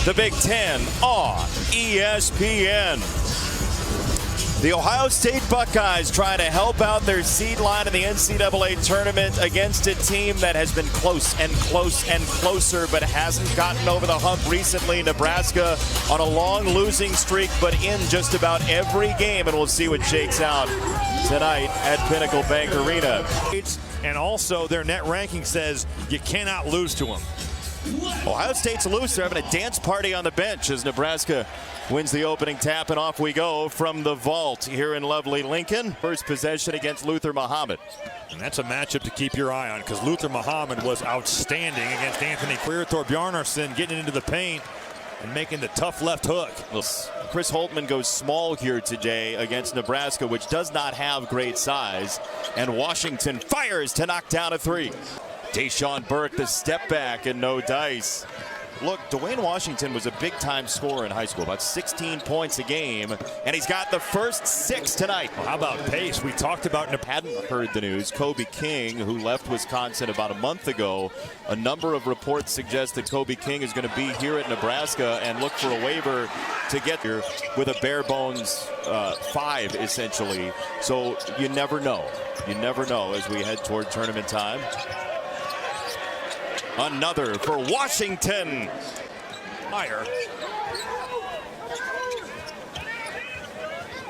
the Big Ten on ESPN. The Ohio State Buckeyes trying to help out their seed line in the NCAA tournament against a team that has been close and close and closer but hasn't gotten over the hump recently. Nebraska on a long losing streak but in just about every game, and we'll see what shakes out tonight at Pinnacle Bank Arena. And also their net ranking says you cannot lose to them. Ohio State's loose. They're having a dance party on the bench as Nebraska wins the opening tap, and off we go from the vault here in lovely Lincoln. First possession against Luther Muhammad. And that's a matchup to keep your eye on because Luther Muhammad was outstanding against Anthony Clear. Bjarnason getting into the paint and making the tough left hook. Chris Holtmann goes small here today against Nebraska, which does not have great size. And Washington fires to knock down a three. Deshaun Burke, the step back and no dice. Look, Dwayne Washington was a big-time scorer in high school, about 16 points a game, and he's got the first 6 tonight. Well, how about pace? We talked about hadn't heard the news. Kobe King, who left Wisconsin about a month ago, a number of reports suggest that Kobe King is going to be here at Nebraska and look for a waiver to get here with a bare bones 5, essentially. So you never know. You never know as we head toward tournament time. Another for Washington. Meyer.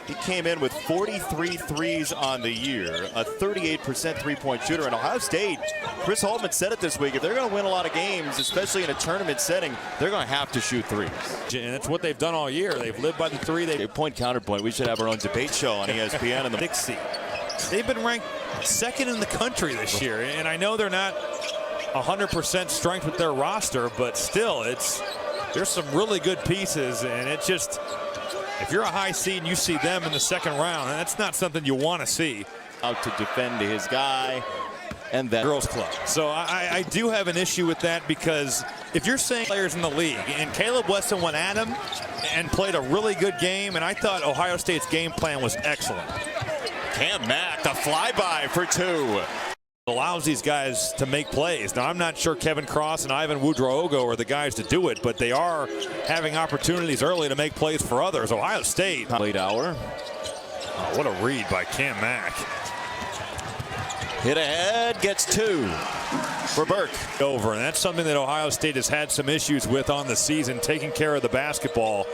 He came in with 43 threes on the year, a 38% three-point shooter. And Ohio State, Chris Holtmann said it this week, if they're going to win a lot of games, especially in a tournament setting, they're going to have to shoot threes. And that's what they've done all year. They've lived by the three. Point counterpoint. We should have our own debate show on ESPN. And the 6th seed. They've been ranked 2nd in the country this year. And I know they're not 100% strength with their roster, but still, there's some really good pieces, and it's just, if you're a high seed and you see them in the 2nd round, that's not something you want to see. Out to defend his guy, and then girls club. So I do have an issue with that, because if you're saying players in the league, and Caleb Weston went at him and played a really good game, and I thought Ohio State's game plan was excellent. Cam Mack, the flyby for 2. Allows these guys to make plays. Now, I'm not sure Kevin Cross and Ivan Woodrow-Ogo are the guys to do it, but they are having opportunities early to make plays for others. Ohio State. Late hour. Oh, what a read by Cam Mack. Hit ahead, gets 2 for Burke. Over, and that's something that Ohio State has had some issues with on the season, taking care of the basketball.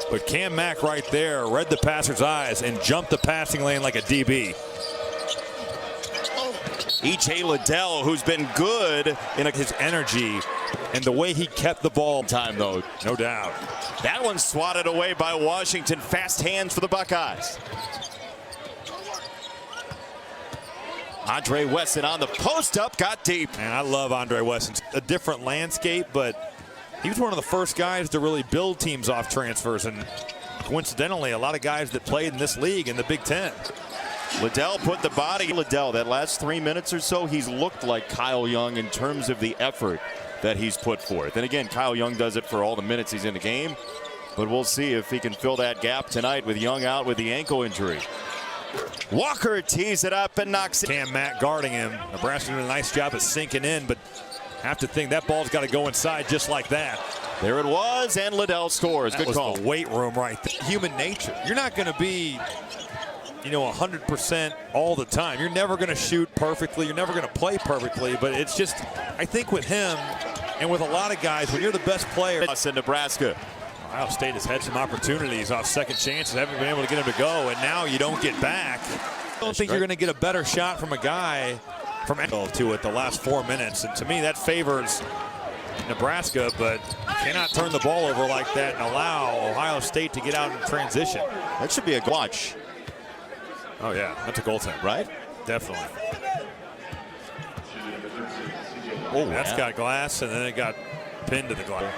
But Cam Mack right there read the passer's eyes and jumped the passing lane like a DB. E.J. Liddell, who's been good in his energy and the way he kept the ball time, though. No doubt. That one swatted away by Washington. Fast hands for the Buckeyes. Andre Wesson on the post up, got deep. And I love Andre Wesson. A different landscape, but he was one of the first guys to really build teams off transfers. And coincidentally, a lot of guys that played in this league in the Big Ten. Liddell put the body. Liddell, that last 3 minutes or so, he's looked like Kyle Young in terms of the effort that he's put forth. And again, Kyle Young does it for all the minutes he's in the game. But we'll see if he can fill that gap tonight with Young out with the ankle injury. Walker tees it up and knocks it. Cam Mack guarding him. Nebraska doing a nice job of sinking in, but have to think that ball's got to go inside just like that. There it was, and Liddell scores. That good call. The weight room right there. Human nature. You're not going to be, 100% all the time. You're never going to shoot perfectly. You're never going to play perfectly. But it's just, I think with him and with a lot of guys, when you're the best player. In Nebraska. Ohio State has had some opportunities off second chances, haven't been able to get him to go, and now you don't get back. I don't think you're going to get a better shot from a guy from to it the last 4 minutes. And to me, that favors Nebraska, but cannot turn the ball over like that and allow Ohio State to get out in transition. That should be a watch. Oh, yeah, that's a goaltender, right? Definitely. Oh, that's got glass, and then it got pinned to the glass.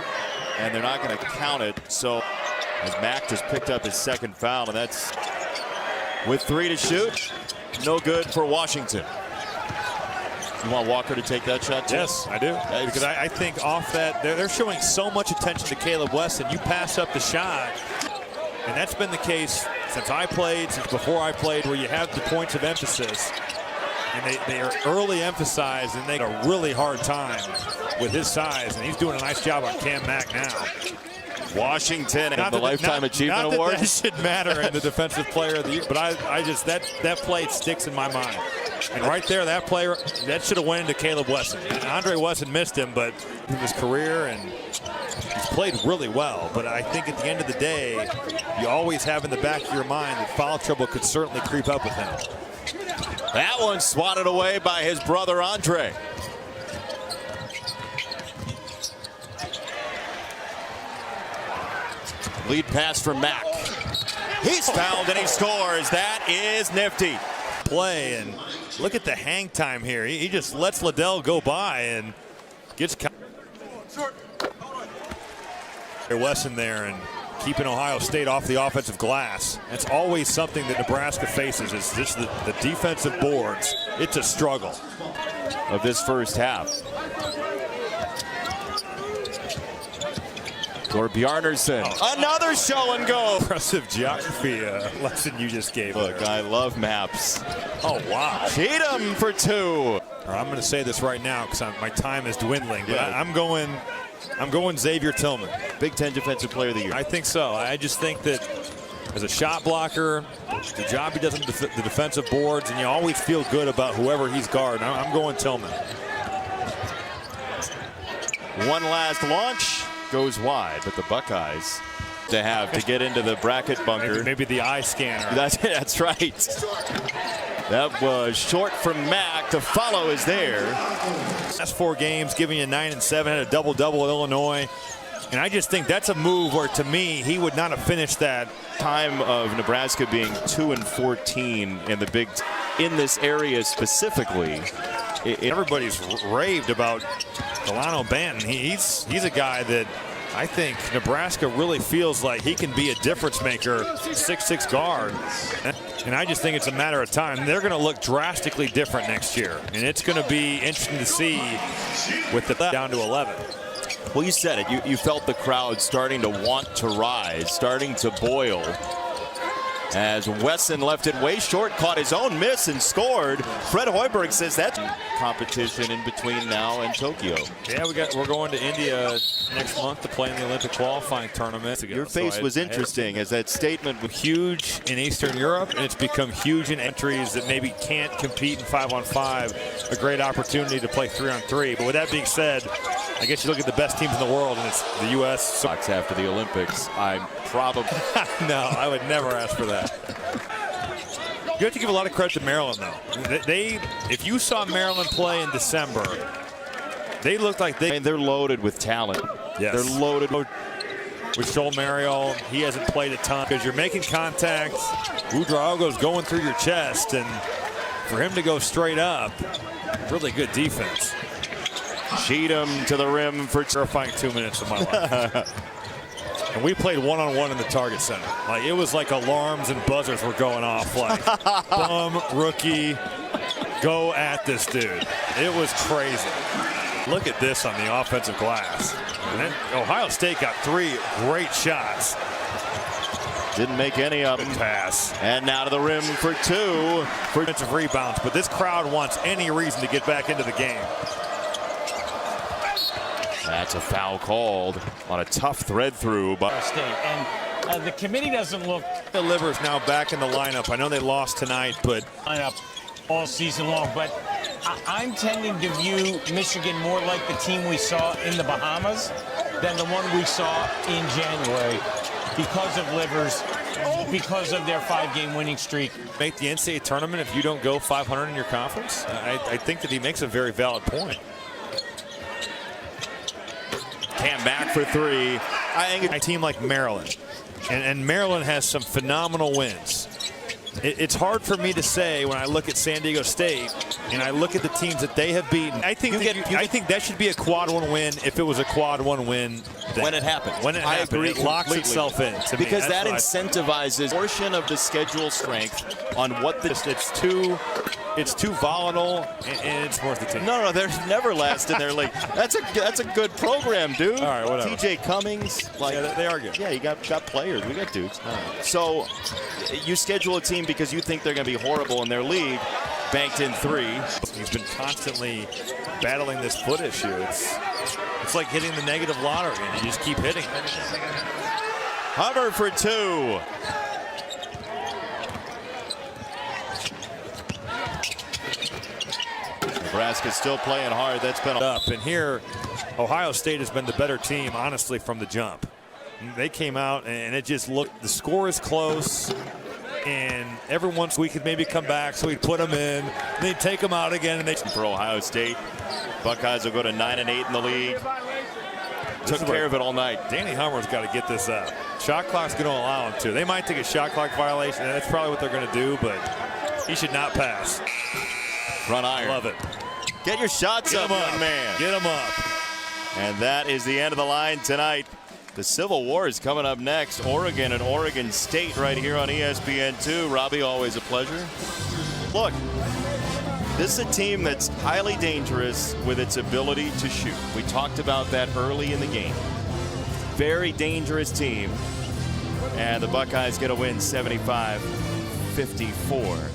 And they're not going to count it. So as Mack just picked up his 2nd foul, and that's with 3 to shoot. No good for Washington. You want Walker to take that shot too? Yes, I do. Because I think off that, they're showing so much attention to Caleb Weston. You pass up the shot, and that's been the case since I played, since before I played, where you have the points of emphasis. And they are early emphasized, and they have a really hard time with his size. And he's doing a nice job on Cam Mack now. Washington and the Lifetime Achievement Award. That should matter in the Defensive Player of the Year, but I just that play sticks in my mind. And right there, that player that should have went into Caleb Wesson. And Andre Wesson missed him, but in his career, and he's played really well. But I think at the end of the day, you always have in the back of your mind that foul trouble could certainly creep up with him. That one swatted away by his brother Andre. Lead pass from Mack. He's fouled and he scores. That is nifty. Play, and look at the hang time here. He just lets Liddell go by and gets Wesson there and keeping Ohio State off the offensive glass. That's always something that Nebraska faces, is just the defensive boards. It's a struggle of this first half. Bjarnason, another show and go. Impressive geography lesson you just gave. Look, I love maps. Oh, wow. Cheatham for two. I'm going to say this right now because my time is dwindling, but I'm going Xavier Tillman. Big Ten Defensive Player of the Year. I think so. I just think that as a shot blocker, the job he does on the defensive boards, and you always feel good about whoever he's guarding. I'm going Tillman. One last launch. Goes wide, but the Buckeyes to get into the bracket bunker. Maybe the eye scanner. That's right. That was short from Mack. The follow is there. Last 4 games, giving you 9 and 7, had a double-double at Illinois. And I just think that's a move where, to me, he would not have finished that. Time of Nebraska being 2 and 14 in the in this area specifically. Everybody's raved about Delano Banton. He's a guy that I think Nebraska really feels like he can be a difference maker, 6'6" guard. And I just think it's a matter of time. They're going to look drastically different next year. And it's going to be interesting to see with the down to 11. Well, you said it. You felt the crowd starting to want to rise, starting to boil. As Wesson left it way short, caught his own miss and scored. Fred Hoiberg says that's competition in between now and Tokyo. Yeah, we're going to India next month to play in the Olympic qualifying tournament. Your face was interesting as that statement was huge in Eastern Europe, and it's become huge in entries that maybe can't compete in 5-on-5. A great opportunity to play 3-on-3. But with that being said, I guess you look at the best teams in the world, and it's the U.S. After the Olympics, I'm probably no, I would never ask for that. You have to give a lot of credit to Maryland, though. If you saw Maryland play in December, they looked like they're loaded with talent. Yes. They're loaded with Joel Mariel. He hasn't played a ton because you're making contact. Ouedraogo's going through your chest, and for him to go straight up, really good defense. Cheatham to the rim for terrifying 2 minutes of my life. And we played one-on-one in the Target Center. Like, it was like alarms and buzzers were going off. Like, bum, rookie, go at this dude. It was crazy. Look at this on the offensive glass. And then Ohio State got 3 great shots. Didn't make any of them. Pass. And now to the rim for 2. For defensive rebounds. But this crowd wants any reason to get back into the game. That's a foul called on a tough thread through. But and the committee doesn't look. The Livers now back in the lineup. I know they lost tonight, but lineup all season long. But I'm tending to view Michigan more like the team we saw in the Bahamas than the one we saw in January because of Livers, because of their 5-game winning streak. Make the NCAA tournament if you don't go 500 in your conference? I think that he makes a very valid point. Cam back for 3. I think a team like Maryland, and Maryland has some phenomenal wins. It's hard for me to say when I look at San Diego State and I look at the teams that they have beaten. I think that should be a quad 1 win if it was a quad 1 win. When it happened. When it happened, agree, it locks itself in. To because me. that incentivizes a portion of the schedule strength on what the... It's too volatile, and it's worth the team. No, they're never last in their league. That's a good program, dude. All right, whatever. TJ Cummings, yeah, they are good. Yeah, you got players. We got dudes. So you schedule a team because you think they're going to be horrible in their league. Banked in 3. He's been constantly battling this foot issue. It's It's like hitting the negative lottery, and you just keep hitting. Hunter for 2. Nebraska's still playing hard. That's been up. And here, Ohio State has been the better team, honestly, from the jump. They came out, and it just looked, the score is close. And every once we could maybe come back, so we'd put them in, and they'd take them out again. And they for Ohio State, Buckeyes will go to 9-8 in the league. Took care of it all night. Danny Hummer's got to get this up. Shot clock's going to allow him to. They might take a shot clock violation, and that's probably what they're going to do, but he should not pass. Front iron. Love it. Get your shots up, young man. Get him up. And that is the end of the line tonight. The Civil War is coming up next. Oregon and Oregon State right here on ESPN2. Robbie, always a pleasure. Look, this is a team that's highly dangerous with its ability to shoot. We talked about that early in the game. Very dangerous team. And the Buckeyes get a win 75-54.